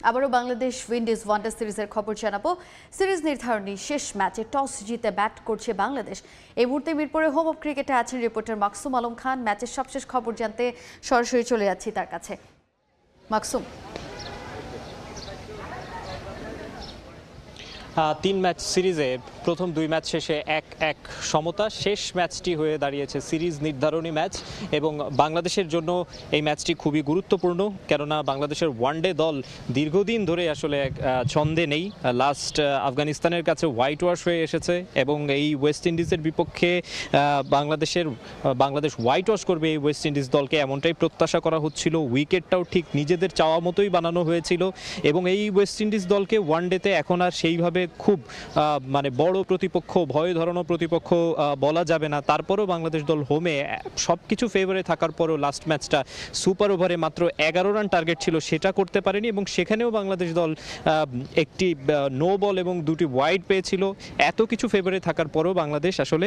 আবারও Bangladesh Windies one day সিরিজের খবর জানাবো। সিরিজ নির্ধারণী শেষ ম্যাচে টস জিতে ব্যাট করছে বাংলাদেশ। এই মুহূর্তে মিরপুরে হোম অফ ক্রিকেটে আছেন রিপোর্টার মাকসুম আলম খান। ম্যাচের সবশেষ খবর জানতে সরাসরি চলে যাচ্ছি তার কাছে। মাকসুম, 3 ম্যাচ সিরিজে প্রথম 2 ম্যাচ শেষে 1-1 সমতা। শেষ ম্যাচটি হয়ে দাঁড়িয়েছে সিরিজ নির্ধারণী ম্যাচ এবং বাংলাদেশের জন্য এই ম্যাচটি খুবই গুরুত্বপূর্ণ, কেননা বাংলাদেশের ওয়ানডে দল দীর্ঘদিন ধরে আসলে ছন্দে নেই। লাস্ট আফগানিস্তানের কাছে হোয়াইট ওয়াশ হয়ে এসেছে এবং এই ওয়েস্ট ইন্ডিজের বিপক্ষে বাংলাদেশ হোয়াইট ওয়াশ করবে এই ওয়েস্ট ইন্ডিজ দলকে, এমনটাই প্রত্যাশা করা হচ্ছিল। উইকেটটাও ঠিক নিজেদের চাওয়া মতোই বানানো হয়েছিল এবং এই ওয়েস্ট ইন্ডিজ দলকে ওয়ানডেতে এখন আর সেইভাবে খুব বড় প্রতিপক্ষ, ভয় ধরানো প্রতিপক্ষ বলা যাবে না। তারপরও বাংলাদেশ দল হোমে সবকিছু ফেভারে থাকার পরও লাস্ট ম্যাচটা সুপার ওভারে মাত্র 11 রান টার্গেট ছিল, সেটা করতে পারেনি এবং সেখানেও বাংলাদেশ দল একটি নো বল এবং 2টি ওয়াইড পেয়েছিল। এত কিছু ফেভারে থাকার পরও বাংলাদেশ আসলে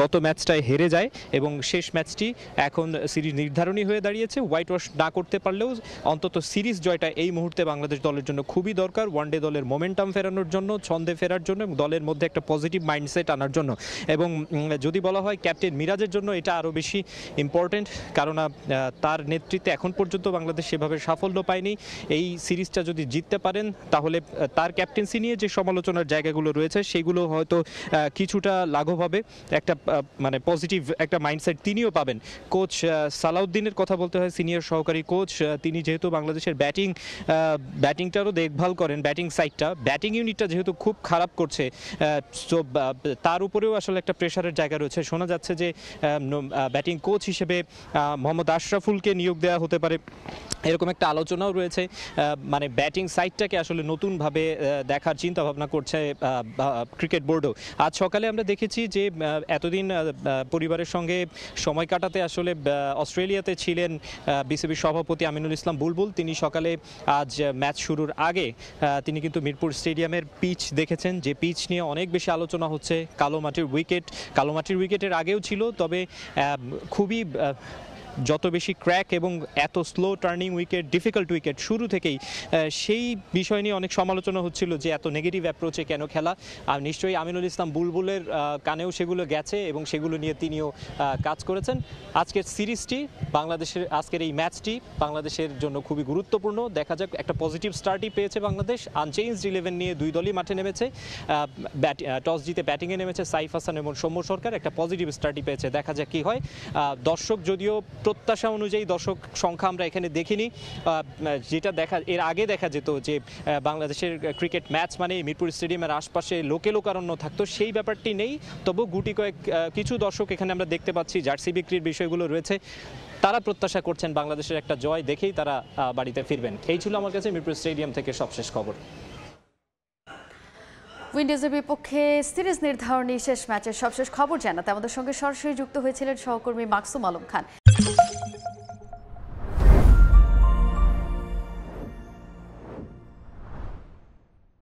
গত ম্যাচটায় হেরে যায় এবং শেষ ম্যাচটি এখন সিরিজ নির্ধারণী হয়ে দাঁড়িয়েছে। হোয়াইট ওয়াশ না করতে পারলেও অন্তত সিরিজ জয়টা এই মুহূর্তে বাংলাদেশ দলের জন্য খুবই দরকার, ওয়ানডে দলের মোমেন্টাম ফেরানোর জন্য, ছন্দে ফেরার জন্য এবং দলের মধ্যে একটা পজিটিভ মাইন্ডসেট আনার জন্য। এবং যদি বলা হয় ক্যাপ্টেন মিরাজের জন্য এটা আরও বেশি ইম্পর্টেন্ট, কারণ তার নেতৃত্বে এখন পর্যন্ত বাংলাদেশ সেভাবে সাফল্য পায়নি। এই সিরিজটা যদি জিততে পারেন তাহলে তার ক্যাপ্টেন্সি নিয়ে যে সমালোচনার জায়গাগুলো রয়েছে সেগুলো হয়তো কিছুটা লাঘব হবে, একটা পজিটিভ একটা মাইন্ডসেট তিনিও পাবেন। কোচ সালাউদ্দিনের কথা বলতে হয়, সিনিয়র সহকারী কোচ, তিনি যেহেতু বাংলাদেশের ব্যাটিংটারও দেখভাল করেন, ব্যাটিং সাইডটা, ব্যাটিং ইউনিটটা যেহেতু খুব খারাপ করছে, তো তার উপরেও আসলে একটা প্রেশারের জায়গা রয়েছে। শোনা যাচ্ছে যে ব্যাটিং কোচ হিসেবে মোহাম্মদ আশরাফুলকে নিয়োগ দেওয়া হতে পারে, এরকম একটা আলোচনাও রয়েছে। ব্যাটিং সাইডটাকে আসলে নতুনভাবে দেখার চিন্তা ভাবনা করছে ক্রিকেট বোর্ডও। আজ সকালে আমরা দেখেছি যে এতদিন পরিবারের সঙ্গে সময় কাটাতে আসলে অস্ট্রেলিয়াতে ছিলেন বিসিবি সভাপতি আমিনুল ইসলাম বুলবুল। তিনি সকালে আজ ম্যাচ শুরুর আগে তিনি কিন্তু মিরপুর স্টেডিয়ামের পিচ দেখেছেন, যে পিচ নিয়ে অনেক বেশি আলোচনা হচ্ছে। কালো মাটির উইকেটের আগেও ছিল, তবে খুবই যত বেশি ক্র্যাক এবং এত slow turning wicket, difficult wicket শুরু থেকেই, সেই বিষয় নিয়ে অনেক সমালোচনা হচ্ছিল যে এত নেগেটিভ অ্যাপ্রোচে কেন খেলা। আর নিশ্চয়ই আমিনুল ইসলাম বুলবুলের কানেও সেগুলো গেছে এবং সেগুলো নিয়ে তিনিও কাজ করেছেন। আজকের সিরিজটি আজকের এই ম্যাচটি বাংলাদেশের জন্য খুবই গুরুত্বপূর্ণ। দেখা যাক, একটা পজিটিভ স্টার্টই পেয়েছে বাংলাদেশ। আনচেঞ্জড 11 নিয়ে দুই দলই মাঠে নেমেছে। টস জিতে ব্যাটিংয়ে নেমেছে সাইফ হাসান এবং সৌম্য সরকার, একটা পজিটিভ স্টার্টই পেয়েছে। দেখা যাক কি হয়। দর্শক যদিও প্রত্যাশা অনুযায়ী দর্শক সংখ্যা আমরা এখানে দেখিনি, যেটা এর আগে দেখা যেত যে বাংলাদেশের ক্রিকেট ম্যাচ মানে মিরপুর স্টেডিয়ামের আশপাশে লোকারণ্য থাকতো, সেই ব্যাপারটি নেই। তবু গুটি কয়েক কিছু দর্শক এখানে আমরা দেখতে পাচ্ছি, জার্সি বিক্রির বিষয়গুলো রয়েছে। তারা প্রত্যাশা করছেন বাংলাদেশের একটা জয় দেখেই তারা বাড়িতে ফিরবেন। এই ছিল আমার কাছে মিরপুর স্টেডিয়াম থেকে সবশেষ খবর। উইন্ডিজের বিপক্ষে সিরিজ নির্ধারণী শেষ ম্যাচের সবশেষ খবর জানাতে আমাদের সঙ্গে সরাসরি যুক্ত হয়েছিলেন সহকর্মী মাকসুম আলম খান।